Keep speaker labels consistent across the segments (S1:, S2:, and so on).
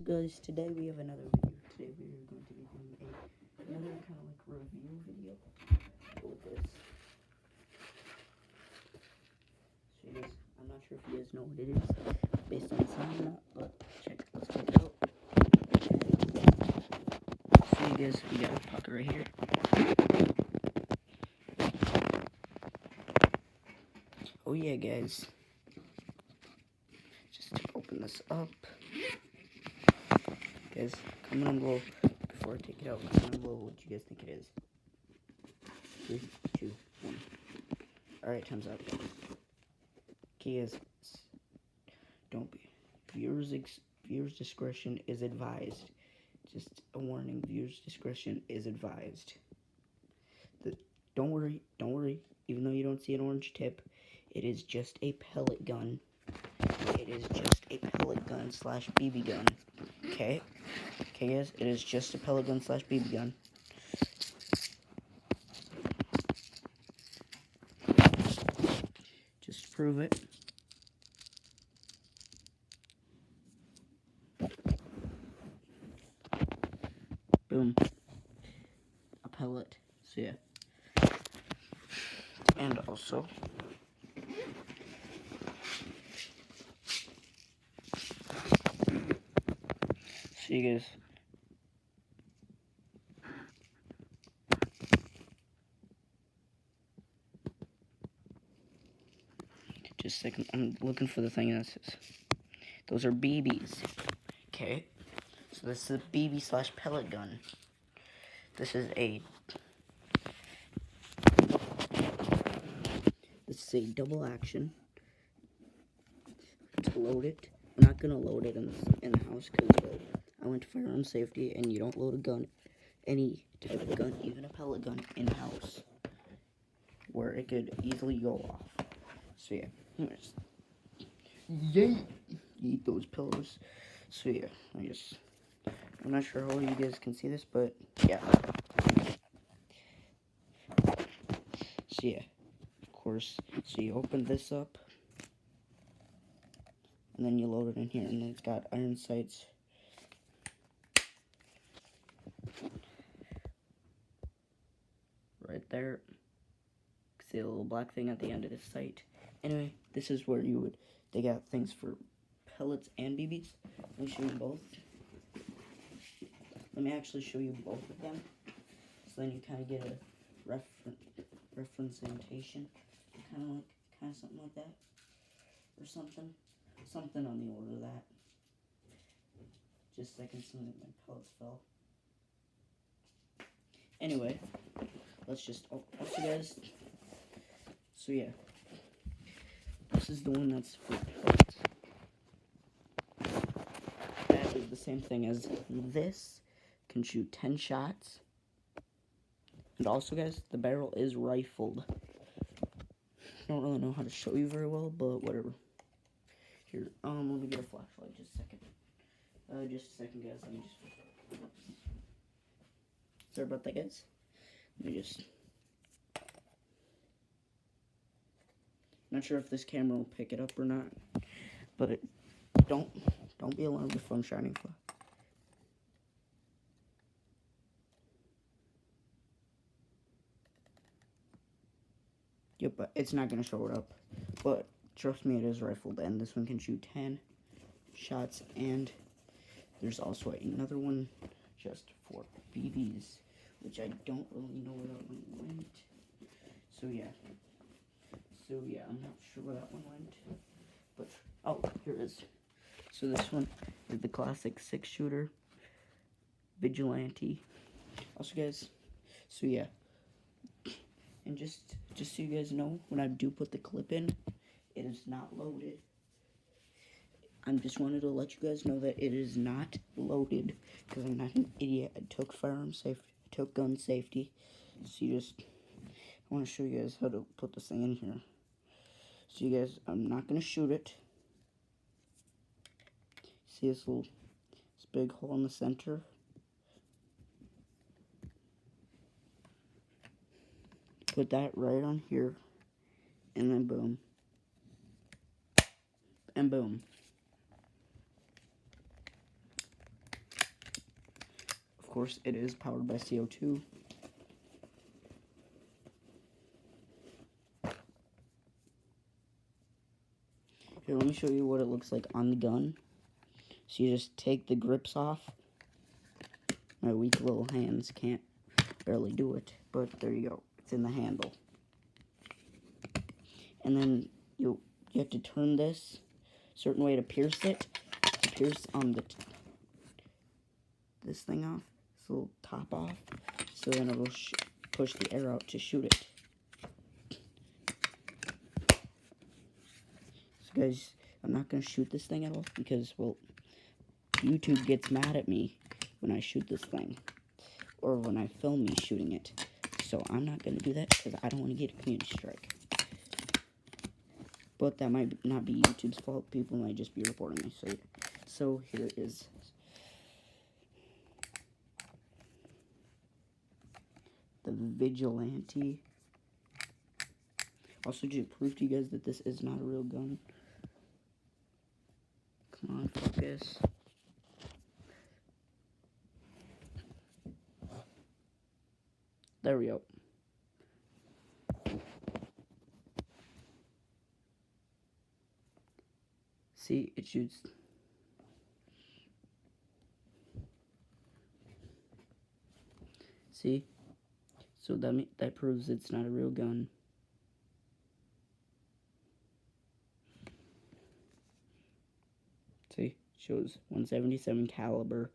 S1: guys, today we have another video. Today we are going to be doing another kind of like review video with this. So guys, I'm not sure if you guys know what it is based on the sound or not, but let's check it out. So you guys, we got a pocket right here. Oh yeah guys, just to open this up. Guys, comment down below before I take it out. Comment down below what you guys think it is. 3, 2, 1. Alright, time's up. Okay, guys, don't be. Viewers' discretion is advised. Just a warning, viewers' discretion is advised. Don't worry. Even though you don't see an orange tip, it is just a pellet gun. It is just a pellet gun / BB gun. Okay, guys, it is just a pellet gun / BB gun. Just to prove it. Boom. A pellet. So yeah. And also, see you guys. Just a second, I'm looking for the thing that says. Those are BBs. Okay. So this is a BB / pellet gun. This is a double action. To load it, I'm not gonna load it in the house because I went to firearm safety, and you don't load a gun, any type of gun, even a pellet gun, in house where it could easily go off. So yeah, anyways, yay, eat those pillows. So yeah, I'm not sure how you guys can see this, but yeah. So yeah, of course. So you open this up, and then you load it in here, and then it's got iron sights. Right there. See a little black thing at the end of this sight. Anyway, this is where they got things for pellets and BBs. Let me show you both. Let me actually show you both of them, so then you kind of get a representation, kind of something like that, or something on the order of that. Just a second, some of my pellets fell. Anyway, let's just also guys. So yeah, this is the one that's for pellets. That is the same thing as this. Can shoot 10 shots. And also, guys, the barrel is rifled. I don't really know how to show you very well, but whatever. Here, let me get a flashlight. Just a second. Just a second, guys. Let me just. Sorry about that, guys. Let me just. Not sure if this camera will pick it up or not, but don't be alarmed if I'm shining flash. Yep, but it's not going to show it up. But trust me, it is rifled, and this one can shoot 10 shots, and there's also another one just for BBs, which I don't really know where that one went. So yeah, I'm not sure where that one went. But, oh, here it is. So this one is the classic 6-shooter Vigilante. Also, guys, so yeah. And just so you guys know, when I do put the clip in, it is not loaded. I just wanted to let you guys know that it is not loaded, because I'm not an idiot. I took gun safety. So I want to show you guys how to put this thing in here. So you guys, I'm not going to shoot it. See this big hole in the center? Put that right on here, and then boom, and boom. course, it is powered by CO2. Here, let me show you what it looks like on the gun. So you just take the grips off. My weak little hands can't barely do it, but there you go. It's in the handle. And then you have to turn this a certain way to pierce it. To pierce this thing off, this little top off, so then it will push the air out to shoot it. So guys, I'm not going to shoot this thing at all because, well, YouTube gets mad at me when I shoot this thing, or when I film me shooting it. So I'm not going to do that because I don't want to get a community strike. But that might not be YouTube's fault. People might just be reporting me. So here is the Vigilante. Also, to prove to you guys that this is not a real gun. Come on, focus. There we go. See, it shoots. See? So that proves it's not a real gun. See? Shows 177 caliber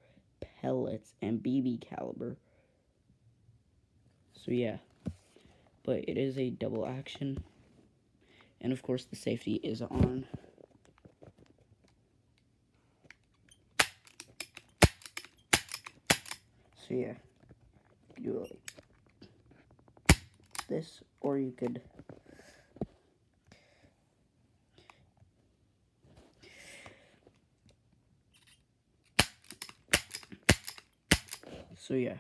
S1: pellets and BB caliber. So yeah. But it is a double action. And of course the safety is on. So yeah, you could do it like this, or you could so yeah.